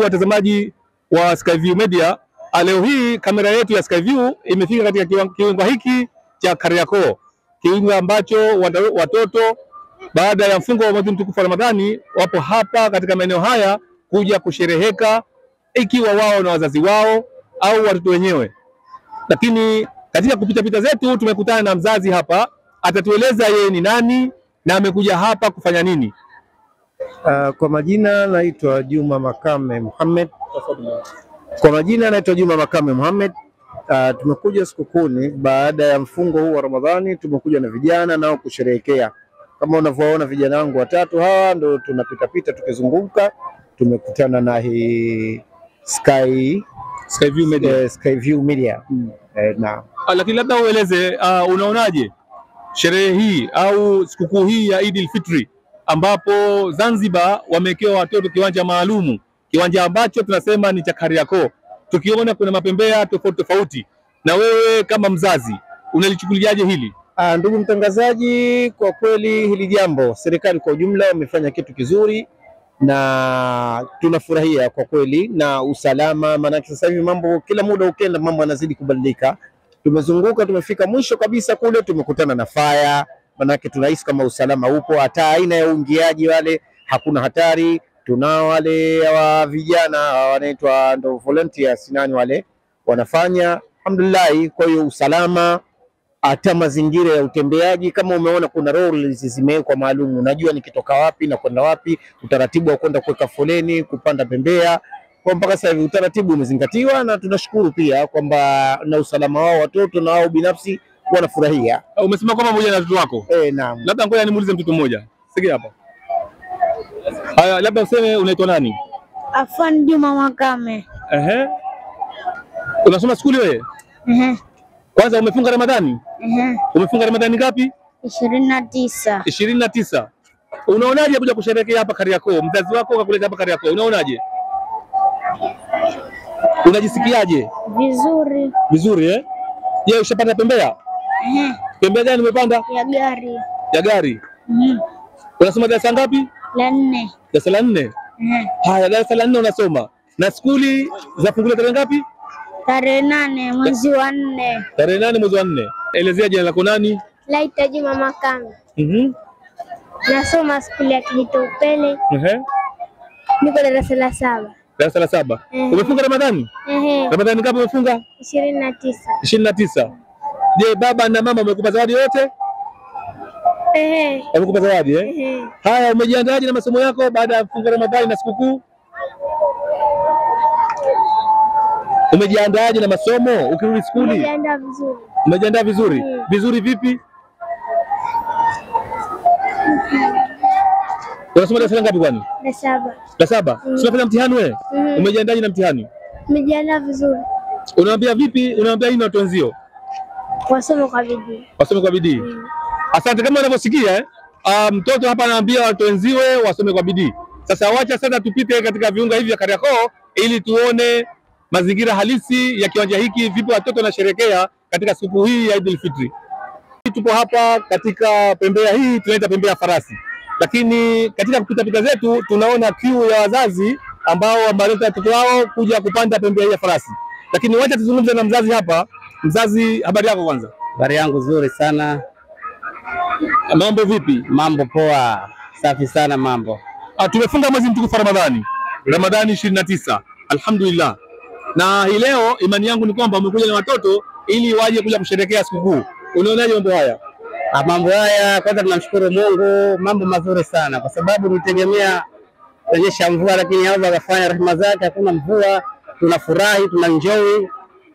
watazamaji wa Skyview Media, leo hii kamera yetu ya Skyview imefika katika kiunga hiki cha Kariakoo, kiunga ambacho watoto baada ya mfungo wa mwezi mtukufu wa Ramadhani wapo hapa katika maeneo haya kuja kushereheka, ikiwa wao na wazazi wao au watoto wenyewe. Lakini katika kupita zetu tumekutana na mzazi hapa, atatueleza yeye ni nani na amekuja hapa kufanya nini. Kwa majina naitwa Juma Makame Muhammad. Kwa majina naitwa Juma Makame Muhammad. Tumekuja sikukuni baada ya mfungo huu wa Ramadhani, tumekuja na vijana nao kusherehekea. Kama unavyoona vijana wangu watatu hawa ndo tunapita tukizunguka, tumekutana na hii Skyview Media. Na lakini labda ueleze, unaonaje sherehe hii au sikukuu hii ya Eid al-Fitri, ambapo Zanzibar wamewekewa watoto kiwanja maalumu, kiwanja ambacho tunasema ni cha Kariakoo, tukiona kuna mapembea tofauti, na wewe kama mzazi unalichukuliaje hili? Ndugu mtangazaji, kwa kweli hili jambo serikali kwa ujumla wamefanya kitu kizuri na tunafurahia kwa kweli, na usalama, maana sasa hivi mambo kila muda ukenda mambo yanazidi kubadilika. Tumezunguka, tumefika mwisho kabisa kule, tumekutana na fire, maana tunahisi kama usalama upo, hata aina ya uingiaji wale hakuna hatari. Tunao wale wa vijana wanaitwa ndo volunteers nani wale wanafanya, alhamdulillah. Kwa hiyo usalama, hata mazingira ya utembeaji, kama umeona kuna rules zimewekwa maalum, unajua nikitoka wapi na kwenda wapi, utaratibu wa kwenda kuweka foleni, kupanda pembea, kwa mpaka sasa hivi utaratibu umezingatiwa, na tunashukuru pia kwamba na usalama wao watoto na wao binafsi wanafurahia. Umesema kwamba mmoja na watoto wako? Naam. Labda ngoja nimuulize mtoto mmoja. Sige hapa. Haya, labda useme unaitwa nani? Afan Juma Makame. Unasoma shule wewe? Kwanza umefunga Ramadhani? Umefunga Ramadhani ngapi? 29. 29. Unaonaje kuja kusherehekea hapa Kariakoo? Mzazi wako akakuleta hapa Kariakoo, unaonaje? Unajisikiaje? Vizuri. Vizuri Je, ushapanda pembea? Pembea gani umepanda? Ya gari. Ya gari? Unasoma darasa ngapi? La 4. Darasa la 4? Haya, darasa la 4 unasoma. Na skuli zafunguliwa tarehe ngapi? Tarehe 8 mwezi wa 4. Tarehe 8 mwezi wa 4. Elezea jina lako nani? Laita Juma Makame. Nasoma skuli ya Kitopele. Niko darasa la 7. Darasa la 7. Umefunga Ramadhani? Ramadhani ngapi umefunga? 29. 29. Je, baba na mama wamekupa zawadi yote? Wamekupa zawadi Haya, umejiandaaje na masomo yako baada ya kufunga Ramadhani na sikukuu? Umejiandaaje na masomo ukirudi skuli? Umejiandaa vizuri. Umejiandaa vizuri? Vizuri vipi? Unasoma darasa ngapi kwani? La 7. La 7? Unafanya mtihani wewe? Umejiandaje na mtihani? Umejiandaa vizuri. Unawaambia vipi? Unawaambia nini watu wenzio? Wasome kwa bidii. Wasome kwa bidii. Asante. Kama unavyosikia mtoto hapa anaambia watu wenziwe wasome kwa bidii. Sasa wacha sasa tupite katika viunga hivi vya Kariakoo ili tuone mazingira halisi ya kiwanja hiki, vipi watoto wanasherehekea katika siku hii ya Eid al-Fitri. Tupo hapa katika pembea hii tunaita pembea farasi. Lakini katika kupita zetu tunaona kiu ya wazazi ambao wameleta watoto wao kuja kupanda pembea hii ya farasi. Lakini wacha tuzungumze na mzazi hapa. Mzazi, habari yako kwanza? Habari yangu nzuri sana. Mambo vipi? Mambo poa. Safi sana mambo. Tumefunga mwezi mtukufu wa Ramadhani. Ramadhani 29. Alhamdulillah. Na hii leo imani yangu ni kwamba umekuja na watoto ili waje kuja kusherehekea sikukuu. Unaonaje mambo haya? Mambo haya kwanza tunamshukuru Mungu, mambo mazuri sana kwa sababu tulitegemea kunyesha mvua, lakini Allah akafanya rehema zake, hakuna mvua. Tunafurahi, tunaenjoy.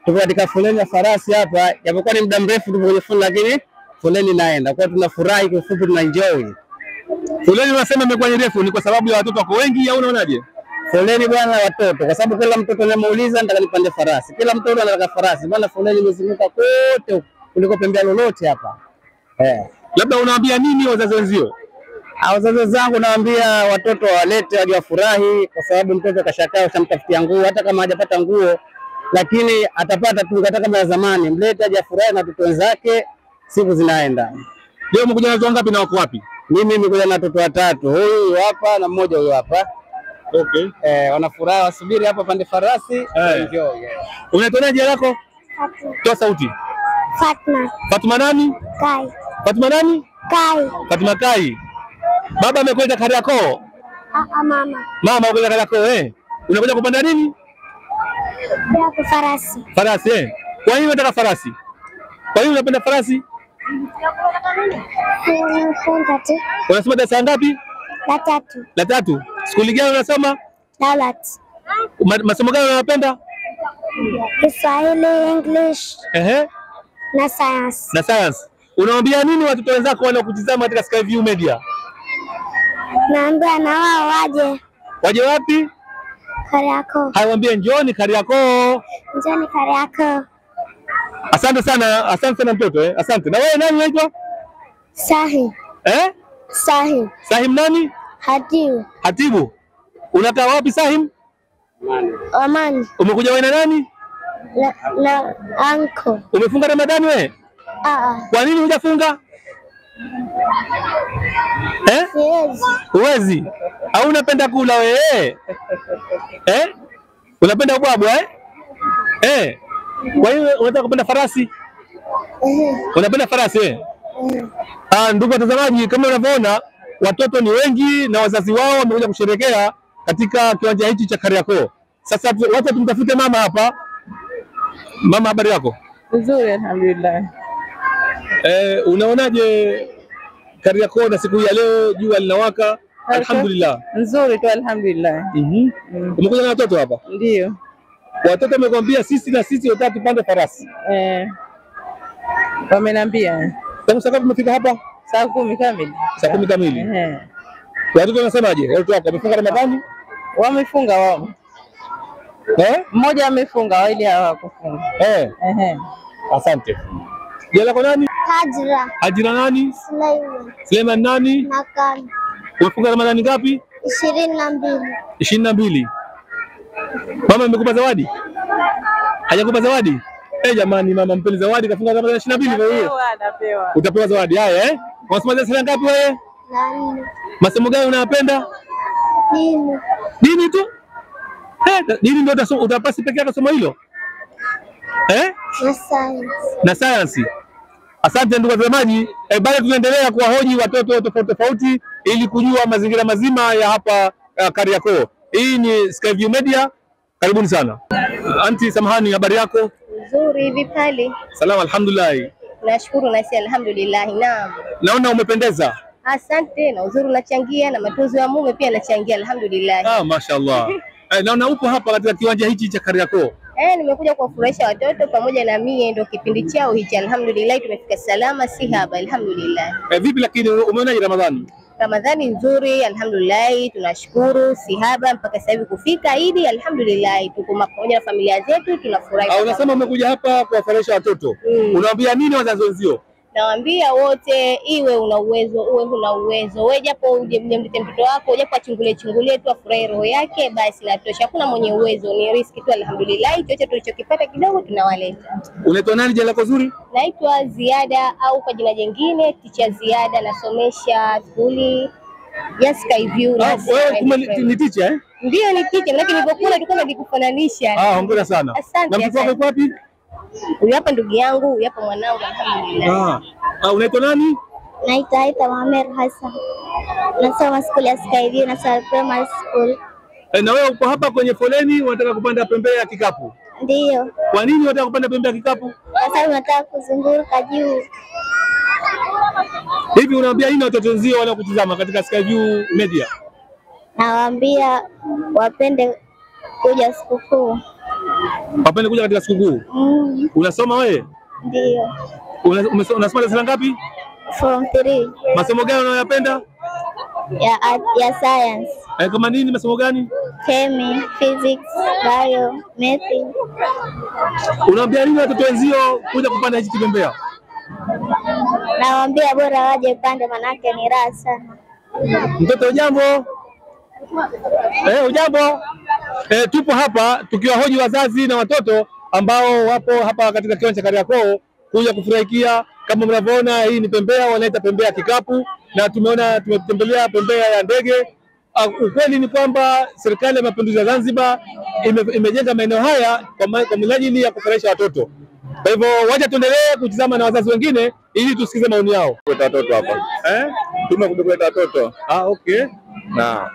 Tuko katika foleni ya farasi hapa, japokuwa ni muda mrefu tupo kwenye foleni, lakini foleni inaenda. Kwa hiyo tunafurahi, kwa ufupi tunaenjoy. Foleni unasema imekuwa refu, ni kwa sababu ya watoto wako wengi au unaonaje? Foleni bwana watoto, kwa sababu kila mtoto anamuuliza nataka nipande farasi. Kila mtoto anataka farasi. Bwana foleni imezunguka kote kuliko pembea lolote hapa. Labda unawaambia nini wazazi wenzio? Wazazi zangu nawaambia watoto walete waje wafurahi, kwa sababu mtoto kashakaa ushamtafutia nguo, hata kama hajapata nguo lakini atapata tu hata kama ya zamani. Mlete aje afurahi na watoto wenzake, siku zinaenda. Leo umekuja na watu wangapi na wako wapi? Mimi nimekuja na watoto watatu. Huyu hapa na mmoja huyu hapa. Okay. Wanafurahi, wasubiri hapa pande farasi. Enjoy. Unaitwa jina lako? Fatma. Toa sauti. Fatma. Fatma nani? Kai. Fatma nani? Kai. Fatma Kai. Baba amekwenda Kariakoo. Mama. Mama amekwenda Kariakoo. Unakuja kupanda nini? Hapo farasi. Farasi Kwa nini unataka farasi? Kwa nini unapenda farasi? Napenda tu. Unasoma darasa ngapi? La 3. Skuli gani unasoma? Daulat. Masomo gani unapenda? Kiswahili, English. Na science. Unawaambia nini watoto wenzako wanaokutizama katika Skyview Media? Naambia na wao waje. Waje wapi? Kariakoo. Hawaambie njooni Kariakoo. Njooni Kariakoo. Asante sana mtoto Asante. Na wewe nani unaitwa? Sahim. Sahim. Sahim nani? Hatibu. Unakaa wapi Sahim? Amani. Umekuja wewe na nani? Na anko. Umefunga Ramadhani wewe? Kwa nini hujafunga? Huwezi. Au unapenda kula wewe? Unapenda ubwabwa Kwa hiyo unataka kupanda farasi? Unapenda farasi Ndugu watazamaji, kama unavyoona watoto ni wengi na wazazi wao wamekuja kusherehekea katika kiwanja hichi cha Kariakoo. Sasa wacha tumtafute mama hapa. Mama, habari yako? Nzuri, alhamdulillah. Unaonaje Kariakoo na siku ya leo, jua linawaka? Alhamdulillah. Nzuri tu, alhamdulillah. Umekuja na watoto hapa? Ndio. Watoto wamekwambia sisi wataka tupande farasi? Wameniambia. Tangu saa ngapi umefika hapa? Saa 10 kamili. Saa 10 kamili. Watoto wanasemaje? Watoto wako wamefunga Ramadhani? Wamefunga wao. Mmoja amefunga, wawili hawakufunga. Asante. Jina lako nani? Hajira nani? Suleiman nani? Nakani. Umefunga Ramadhani ngapi? 22. Mama amekupa zawadi? Hajakupa zawadi? Jamani, mama mpeni zawadi, kafunga Ramadhani 22 wewe. Anapewa. Utapewa zawadi. Haya Unasoma darasa ngapi wewe? 4. Masomo gani unayapenda? Dini tu? Dini ndio utapasi peke yako somo hilo? Na science. Asante ndugu watazamaji, bado tunaendelea kuwahoji watoto tofauti ili kujua mazingira mazima ya hapa Kariakoo. Hii ni Skyview Media. Karibuni sana. Anti, samahani, habari yako? Nzuri, hivi pale? Salama, alhamdulillah. Nashukuru na si alhamdulillah. Naam. Naona umependeza. Asante, na uzuri unachangia na matuzo ya mume pia anachangia, alhamdulillah. Mashaallah. Naona upo hapa katika kiwanja hichi cha Kariakoo. Nimekuja kuwafurahisha watoto pamoja na mie, ndio kipindi chao hichi, alhamdulillah tumefika salama si haba, alhamdulillah. Vipi lakini umeonaje Ramadhani? Ramadhani nzuri, alhamdulillah, tunashukuru si haba mpaka sasa hivi kufika Idi, alhamdulillah tuko pamoja na familia zetu tunafurahi. Unasema umekuja hapa kuwafurahisha watoto. Unawaambia nini wazazi wenzio? Nawaambia wote, iwe una uwezo uwe huna uwezo, wewe japo ujemlete mtoto wako, japo achungulie tu afurahi roho yake, basi natosha. Hakuna mwenye uwezo, ni riski tu, alhamdulillah. Chochote tulichokipata kidogo tunawaleta. Unaitwa nani jina lako zuri? Naitwa Ziada au kwa jina jingine Teacher Ziada, nasomesha skuli ya Skyview. Wewe ni teacher Ndio, ni teacher, lakini nilipokuwa tulikuwa nikufananisha. Hongera sana. Asante. Na mtoto wako wapi? Huyu hapa ndugu yangu, huyu hapa mwanangu, alhamdulillah. Unaitwa nani? Naitwa Aita Mohamed Hassan. Nasoma skuli ya Skyview na primary school. Na wewe upo hapa kwenye foleni, unataka kupanda pembea ya kikapu? Ndio. Kwa nini unataka kupanda pembea ya kikapu? Kwa sababu nataka kuzunguka juu. Hivi unawaambia nini watoto wenzio wanaokutizama katika Skyview Media? Nawaambia wapende kuja sikukuu. Wapende kuja katika sikukuu. Unasoma wewe? Ndio. Unasoma darasa ngapi? Form 3. Masomo gani unayopenda? Ya science. Kama nini, masomo gani? Chemi, physics, bio, math. Unawaambia nini watoto wenzio kuja kupanda hichi kibembea? Nawaambia bora waje pande, manake ni raha sana. Mtoto ujambo? Ujambo? Tupo hapa tukiwahoji wazazi na watoto ambao wapo hapa katika kiwanja cha Kariakoo kuja kufurahikia. Kama mnavyoona, hii ni pembea, wanaita pembea kikapu, na tumeona tumetembelea pembea ya ndege. ukweli ni kwamba serikali ya mapinduzi ya Zanzibar imejenga maeneo haya kwa minajili ya kufurahisha watoto. Kwa hivyo wacha tuendelee kutizama na wazazi wengine ili tusikize maoni yao. Kuleta watoto hapa. Kuleta watoto. Okay. Na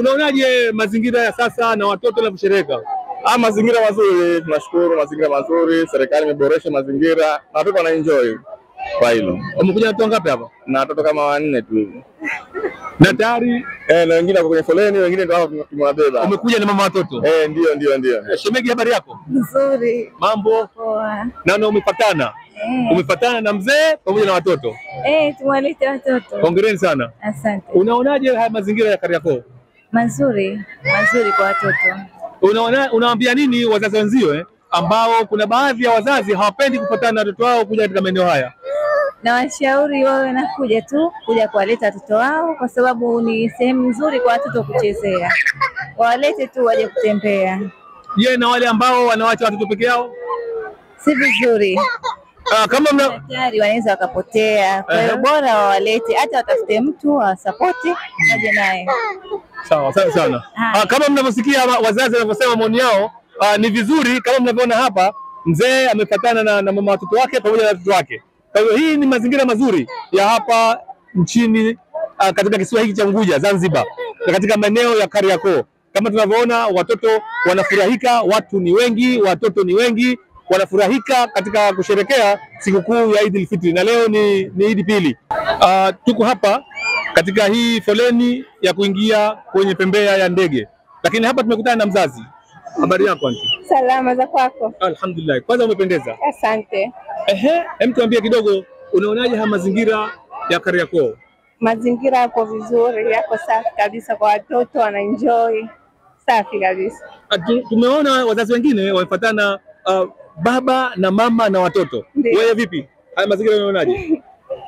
unaonaje mazingira ya sasa na watoto na kushereka? Mazingira mazuri, tunashukuru, mazingira mazuri, serikali imeboresha mazingira na watoto wana enjoy kwa hilo. Umekuja na watoto ngapi hapa? Na watoto kama 4 tu hivi. Na tayari na wengine wako kwenye foleni, wengine ndio hapa tumewabeba. Umekuja na mama watoto? Ndio. Shemegi, habari yako? Nzuri. Mambo? Poa. Na umefatana? Umefatana na mzee pamoja na watoto? Tumewaleta watoto. Hongereni sana. Asante. Unaonaje haya mazingira ya Kariakoo? Mazuri kwa watoto. Unawaambia nini wazazi wenzio ambao kuna baadhi ya wazazi hawapendi kufuatana na watoto wao kuja katika maeneo haya? Na washauri wawe na kuja kuwaleta watoto wao, kwa sababu ni sehemu nzuri kwa watoto kuchezea. Wawalete tu waje kutembea. Je, na wale ambao wanawaacha watoto peke yao? Si vizuri. Kama tayari wanaweza wakapotea. Kwa hiyo bora wawalete, hata watafute mtu wa support waje naye. Sawa, asante sana. Kama mnavyosikia wazazi wanavyosema maoni yao, ni vizuri kama mnavyoona hapa, mzee amefuatana na mama watoto wake pamoja na watoto wake. Kwa hiyo hii ni mazingira mazuri ya hapa nchini katika kisiwa hiki cha Unguja Zanzibar, na katika maeneo ya Kariakoo. Kama tunavyoona watoto wanafurahika, watu ni wengi, watoto ni wengi, wanafurahika katika kusherekea sikukuu ya Eid al-Fitr, na leo ni Eid pili. Tuko hapa katika hii foleni ya kuingia kwenye pembea ya ndege, lakini hapa tumekutana na mzazi. Habari yako aunti? Salama, za kwako? Alhamdulillah. Kwanza umependeza. Asante. Hem, tuambie kidogo, unaonaje haya mazingira ya Kariakoo? Mazingira yako vizuri, yako safi kabisa, kwa watoto wanaenjoy. Safi kabisa. Tumeona wazazi wengine wamefuatana baba na mama na watoto. Wewe vipi? Haya mazingira unaonaje?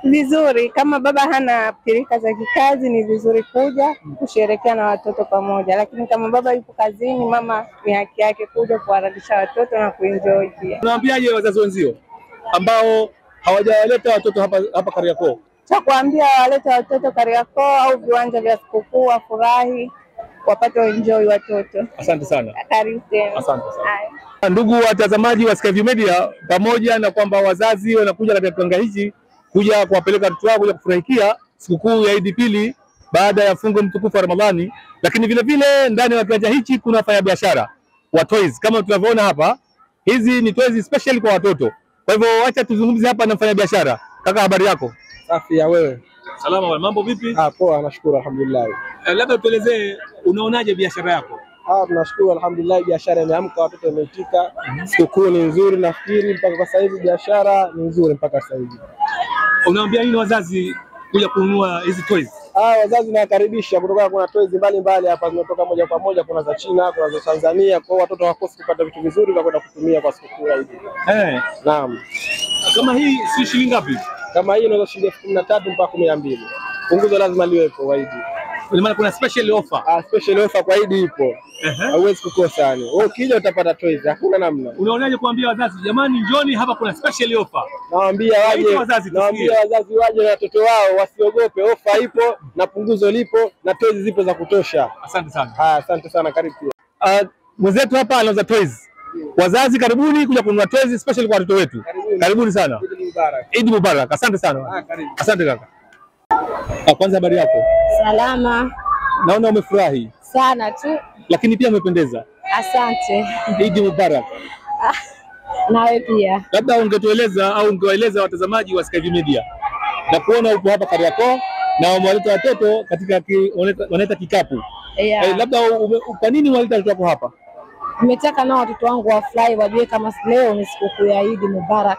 Vizuri, kama baba hana pilika za kikazi ni vizuri kuja kusherehekea na watoto pamoja, lakini kama baba yupo kazini, mama ni haki yake kuja kuharakisha watoto na kuenjoy pia. Unawaambiaje wazazi wenzio ambao hawajawaleta watoto hapa Kariakoo? Cha kuambia walete watoto Kariakoo au viwanja vya sikukuu, wafurahi, wapate enjoy watoto. Asante sana. Karibu tena. Asante sana. Ndugu watazamaji wa Skyview Media, pamoja na kwamba wazazi wanakuja katika kiwanja hichi kuja kuwapeleka watoto wao kuja kufurahikia sikukuu ya Eid pili baada ya fungo mtukufu wa Ramadhani, lakini vile vile ndani ya kiwanja hichi kuna wafanyabiashara wa toys kama tunavyoona hapa. Hizi ni toys special kwa watoto. Kwa hivyo acha tuzungumze hapa na mfanyabiashara. Kaka, habari yako? Safi, ya wewe? Salama, mambo vipi? Poa, nashukuru alhamdulillah. Labda tuelezee, unaonaje biashara yako? Tunashukuru alhamdulillah, biashara imeamka, watoto wameitika. Sikukuu ni nzuri, nafikiri mpaka sasa hivi biashara ni nzuri mpaka sasa hivi. Unaambia nini wazazi kuja kununua hizi toys? Wazazi nawakaribisha, kutoka kuna toys mbalimbali hapa zimetoka moja kwa moja, kuna za China, kuna za Tanzania, kwa watoto wakosi kupata vitu vizuri vya kwenda kutumia kwa sikukuu hizi. Naam. Kama hii si shilingi ngapi? Kama hii inaweza shilingi 13 mpaka 12. Punguzo lazima liwepo kwa Eid. Kwa maana kuna special offer. Special offer kwa Eid ipo. Hauwezi kukosa yani. Wewe ukija utapata toys, hakuna namna. Unaonaje kuambia wazazi, jamani njoni hapa kuna special offer? Nawaambia waje, wazazi waje na watoto wao, wasiogope, offer ipo na punguzo lipo na toys zipo za kutosha. Asante sana. Asante sana, karibu. Mwenzetu hapa anauza toys. Wazazi karibuni kuja kununua toys special kwa watoto wetu. Karibuni sana. Eid Mubarak. Asante sana. Asante kaka. Kwanza habari yako? Salama. Naona umefurahi Sana tu. Lakini pia umependeza. Asante. Eid Mubarak. Nawe pia. Labda ungetueleza au ungewaeleza watazamaji wa Skyview Media na kuona upo hapa Kariakoo na wamewaleta watoto katika wanaita kikapu. Labda kwa nini waleta watoto wako hapa? Nimetaka na watoto wangu wafurahi, wajue kama leo ni sikukuu ya Eid Mubarak,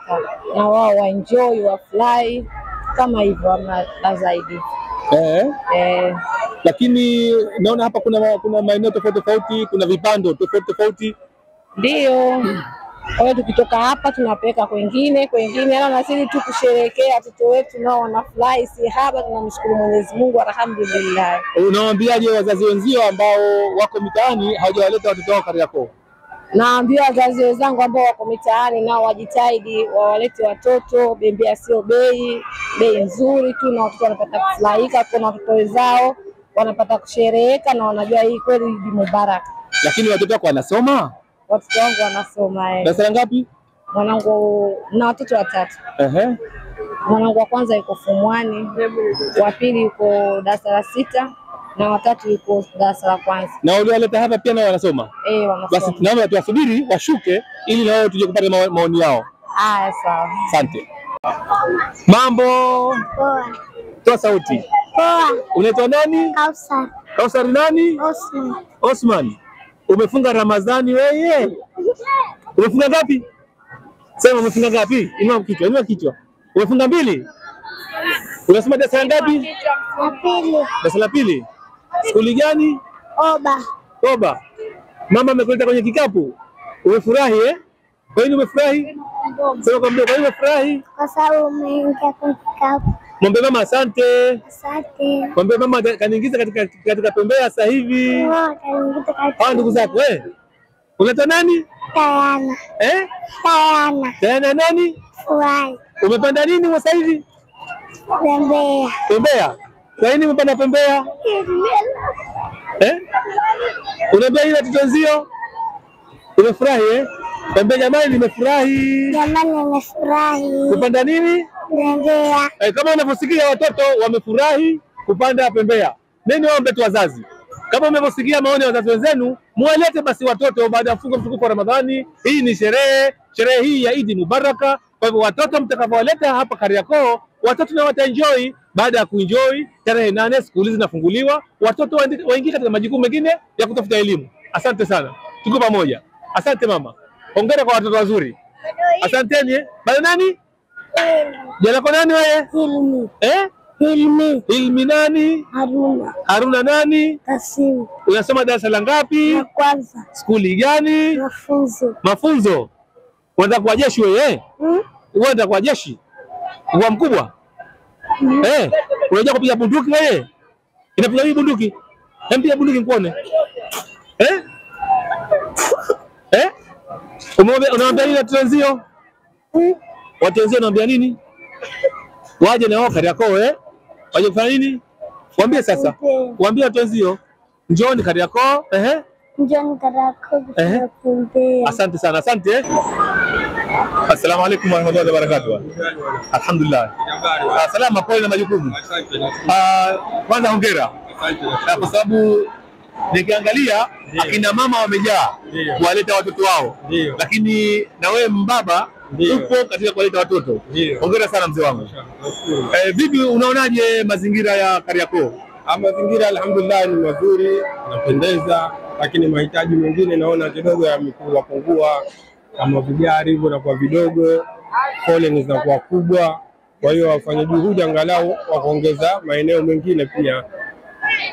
na wao waenjoy, wafurahi kama hivyo na zaidi. Lakini naona hapa kuna maeneo tofauti tofauti, kuna vipando tofauti tofauti. Ndio. Kwa hiyo tukitoka hapa tunapeleka kwengine, na sisi tu kusherehekea watoto wetu nao wanafurahi, si haba, tunamshukuru Mwenyezi Mungu, alhamdulillah. Unawaambiaje wazazi wenzio ambao wako mitaani hawajawaleta watoto wao Kariakoo? Naambia wazazi wenzangu ambao wako mitaani nao wajitahidi wawalete watoto, bembea sio bei nzuri tu, na watoto wanapata kufurahika kwa watoto wao, wanapata kushereheka na wanajua hii kweli Eid Mubarak. Lakini watoto wako wanasoma? Watoto wangu wanasoma. Darasa ngapi? Mwanangu na watoto 3. Mwanangu wa kwanza yuko form 1, wa pili yuko darasa la 6 na wa tatu yuko darasa la kwanza. Na walioleta hapa pia nao wanasoma? Wanasoma. Basi tunaomba tuwasubiri washuke ili nao tuje kupata maoni yao. Sawa. Asante. Mambo? Poa. Toa sauti. Poa. Unaitwa nani? Kausar. Kausar nani? Osman. Osman. Umefunga Ramadhani wewe? Umefunga ngapi? Sema umefunga ngapi? Inua kichwa. Umefunga 2? Unasoma darasa ngapi? La pili. Darasa la 2. Skuli gani? Oba. Mama amekuleta kwenye kikapu. Umefurahi Kwa nini umefurahi? Sema kwa mdogo, kwa nini umefurahi? Kwa sababu umeingia kwenye kikapu. Mwambie mama asante. Asante. Mwambie mama kaniingiza katika pembea sasa hivi. Kaniingiza katika. Ndugu zako unaitwa nani? Tayana. Tayana nani? Fuai. Umepanda nini sasa hivi? Pembea. Kwa nini umepanda pembea? Unaambia ile tutenzio? Umefurahi Pembea jamani, nimefurahi. Jamani, nimefurahi. Kupanda nini? Pembea. Kama unavyosikia watoto wamefurahi kupanda pembea. Nini waombe tu wazazi? Kama unavyosikia maoni ya wazazi wenzenu, muwalete basi watoto baada ya funga mtukufu wa Ramadhani. Hii ni sherehe hii ya Eid Mubaraka. Kwa hivyo watoto mtakapowaleta hapa Kariakoo, watoto na wataenjoy. Baada ya kuenjoy, tarehe 8 skuli zinafunguliwa, watoto waingie katika majukumu mengine ya kutafuta elimu. Asante sana. Tuko pamoja. Asante mama. Hongera kwa watoto wazuri. Asanteni. Bado nani? Jina lako nani wewe? Hilmi. Hilmi nani? Haruna nani? Kasimu. Unasoma darasa la ngapi? La kwanza. Skuli gani? Mafunzo. Unataka kuwa jeshi wewe? Unataka kuwa jeshi? Uwa mkubwa? Unajua kupiga bunduki wewe? Inapiga hii bunduki? Mpiga bunduki nikuone. Unaambia nini watenzio? Watenzio unaambia nini? Waje na wao Kariakoo waje kufanya nini? Waambie sasa. Waambie watenzio njooni Kariakoo. Njooni Kariakoo. Asante sana. Asante. Assalamu alaykum wa rahmatullahi wa barakatuh. Alhamdulillah. Salama kwa na majukumu. Kwanza hongera. Kwa sababu nikiangalia akina mama wamejaa kuwaleta watoto wao, lakini na wewe mbaba upo katika kuwaleta watoto. Hongera sana mzee wangu. Vipi unaonaje mazingira ya Kariakoo? Mazingira alhamdulillah ni mazuri, yanapendeza, lakini mahitaji mengine naona kidogo yamepungua, kama vigari hivyo na kwa vidogo, foleni zinakuwa kubwa. Kwa hiyo wafanye juhudi angalau wa kuongeza maeneo mengine pia.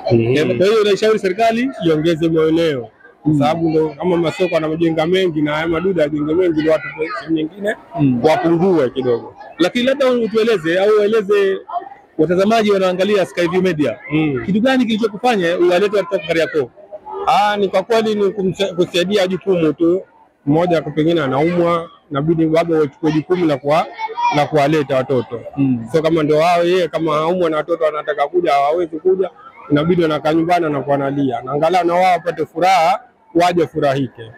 Kwa hiyo unaishauri serikali iongeze maeneo, kwa sababu ndo kama masoko na majengo mengi na haya maduda ajenge mengi, ndio watu sehemu nyingine wapungue kidogo. Lakini labda utueleze au ueleze watazamaji wanaangalia Skyview Media, kitu gani kilichokufanya uwalete watoto Kariakoo? Ni kwa kweli ni kusaidia jukumu tu. Mmoja pengine anaumwa, inabidi baba wachukue jukumu la kuwaleta watoto. So kama ndio wao yeye kama haumwa na watoto wanataka kuja hawawezi kuja, inabidi wanakaa nyumbani na kuanalia. Na angalau na wao wapate furaha, waje furahike.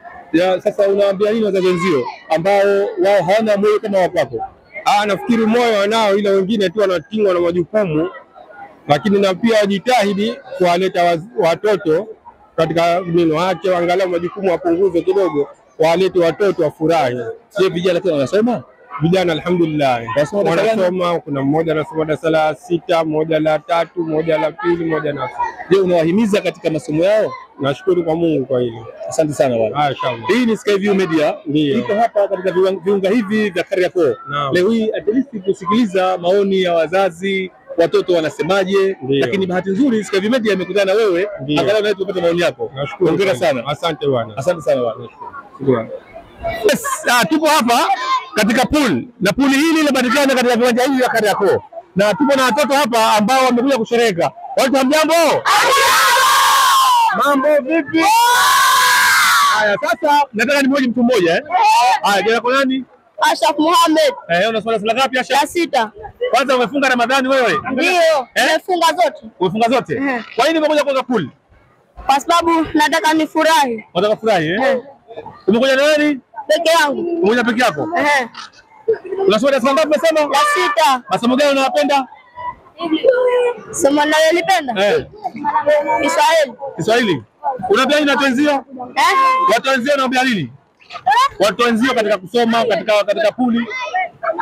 Sasa unawaambia nini wazazi wenzio ambao wao hawana moyo kama wako? Nafikiri moyo wanao, ila wengine tu wanatingwa na majukumu, lakini na pia wajitahidi kuwaleta watoto katika neno wake, angalau majukumu wapunguze kidogo, walete watoto wafurahi. Sio vijana tu wanasoma? Vijana alhamdulillah wanasoma. Kuna mmoja anasoma darasa la 6, mmoja la 3, mmoja la 2, mmoja la 4. Je, unawahimiza katika masomo yao? Nashukuru kwa Mungu kwa hilo. Asante sana bwana. Inshallah. Hii ni Skyview Media. Iko hapa katika viunga hivi vya Kariakoo. Leo hii at least kusikiliza maoni ya wazazi, watoto wanasemaje, lakini bahati nzuri Skyview Media imekutana na wewe, angalau na tupate maoni yako. Nashukuru. Hongera sana. Asante bwana. Asante sana bwana. Shukrani. Yes, tupo hapa katika pool na pool hili linapatikana katika viwanja hivi vya Kariakoo, na tupo na watoto hapa ambao wamekuja kushereheka. Watu hamjambo? Mambo vipi? Haya, sasa nataka nimhoji mtu mmoja. Haya, jina lako nani? Ashraf Mohamed. Unasoma darasa la ngapi Ashraf? La 6. Kwanza umefunga Ramadhani wewe? Ndio, nimefunga zote. Umefunga zote? Kwa nini umekuja kuoga pool? Kwa sababu nataka nifurahi. Unataka furahi Umekuja na nani? Peke yangu. Umekuja peke yako? Unasoma darasa ngapi umesema? La 6. Masomo gani unayopenda? Somo nalolipenda? Kiswahili. Unaambia nini watu wenzio? Watu wenzio unaambia nini? Watu wenzio katika kusoma, katika puli?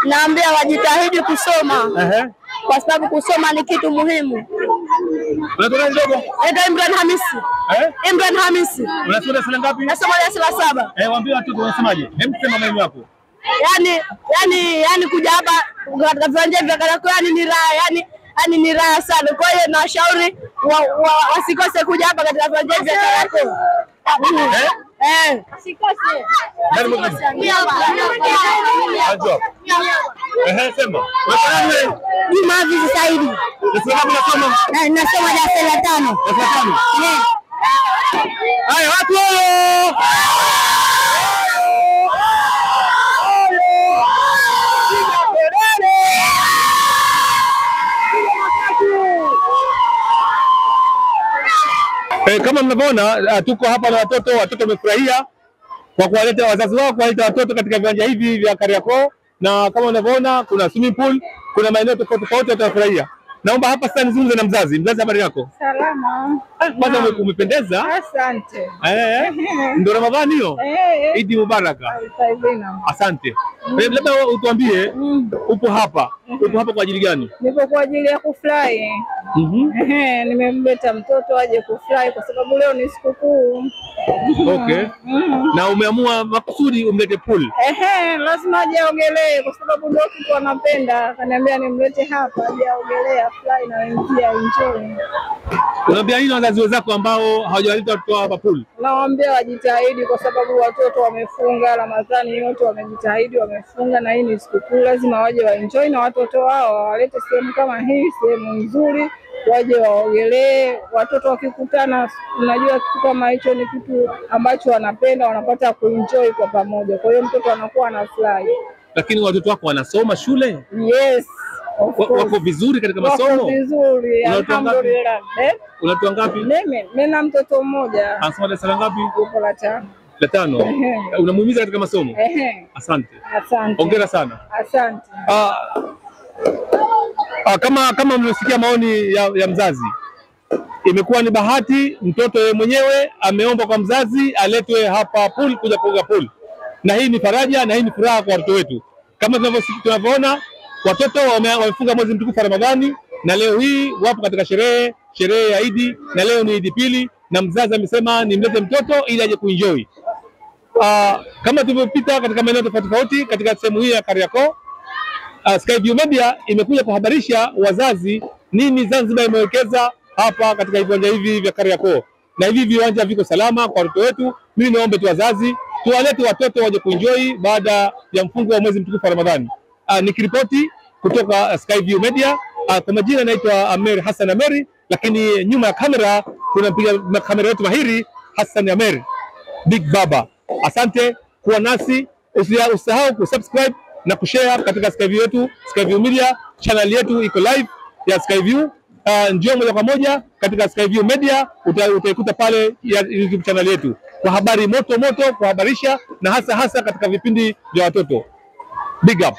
Naambia wajitahidi kusoma. Kwa sababu kusoma ni kitu muhimu. Unaitwa nani ndogo? Naitwa Imran Hamisi. Imran Hamisi. Unasoma darasa ngapi? Nasoma darasa la 7. Waambie watu wanasemaje? Hebu sema maneno yako. Yani kuja hapa katika viwanja vya Kariakoo ni raha, yani ni raha sana. Kwa hiyo nawashauri wasikose kuja hapa katika viwanja vya Kariakoo. Sikose. Sema. Juma Azizi Saidi. Unasoma? Nasoma darasa la 5. Haya watu wao. Kama mnavyoona tuko hapa na watoto wamefurahia kwa kuwaleta wazazi wao, kuwaleta watoto katika viwanja hivi vya Kariakoo, na kama unavyoona kuna swimming pool, kuna maeneo tofauti tofauti watafurahia. Naomba hapa sasa nizungumze na mzazi. Mzazi, habari yako? Salama. Kwanza umependeza. Asante. Ndio Ramadhani hiyo? Eid Mubaraka. Asante. Labda utuambie upo hapa kwa ajili gani? Nipo kwa ajili ya kufurahi. Nimemleta mtoto aje kufurahi kwa sababu leo ni sikukuu. Okay. Na umeamua makusudi umlete pool? Lazima aje aogelee kwa sababu ndio kitu anapenda. Akaniambia nimlete hapa aje aogelee, fly na wenzie enjoy. Unaambia nini wazazi wenzako ambao hawajawaleta watoto hapa pool? Nawaambia wajitahidi kwa sababu watoto wamefunga Ramadhani yote, wamejitahidi wamefunga, na hii ni sikukuu, lazima waje waenjoy na watoto wao, wawalete sehemu kama hii, sehemu nzuri, waje waogelee. Watoto wakikutana, unajua kitu kama hicho ni kitu ambacho wanapenda, wanapata kuenjoy kwa pamoja. Kwa hiyo mtoto anakuwa anafurahi. Lakini watoto wako wanasoma shule? Yes. Wako vizuri katika masomo? Wako vizuri, alhamdulillah. Unatoa ngapi? Mimi na mtoto mmoja. Anasoma darasa ngapi? Yuko la 5. La 5. Unamuhimiza katika masomo? Asante. Asante. Hongera sana. Asante. Kama mlisikia maoni ya mzazi, imekuwa ni bahati mtoto yeye mwenyewe ameomba kwa mzazi aletwe hapa pool kuja kuoga pool, na hii ni faraja na hii ni furaha kwa watoto wetu. Kama tunavyoona watoto wamefunga mwezi mtukufu wa Ramadhani, na leo hii wapo katika sherehe ya Eid, na leo ni Eid pili, na mzazi amesema nimlete mtoto ili aje kuenjoy. Kama tulivyopita katika maeneo tofauti katika sehemu hii ya Kariakoo, Skyview Media imekuja kuhabarisha wazazi nini Zanzibar imewekeza hapa katika viwanja hivi vya Kariakoo, na hivi viwanja viko salama kwa watoto wetu. Mimi naombe tu wazazi tuwalete watoto waje kuenjoy baada ya mfungo wa mwezi mtukufu wa Ramadhani. Nikiripoti kutoka Skyview Media, kwa majina naitwa Amer Hassan Ameri, lakini nyuma ya kamera kuna mpiga kamera wetu mahiri Hassan Amer, Big Baba. Asante kuwa nasi, usisahau kusubscribe na kushare katika Skyview yetu, Skyview Media channel yetu iko live ya Skyview. Njoo moja kwa moja katika Skyview Media, utaikuta pale ya YouTube channel yetu kwa habari moto kuhabarisha, na hasa katika vipindi vya watoto. Big up.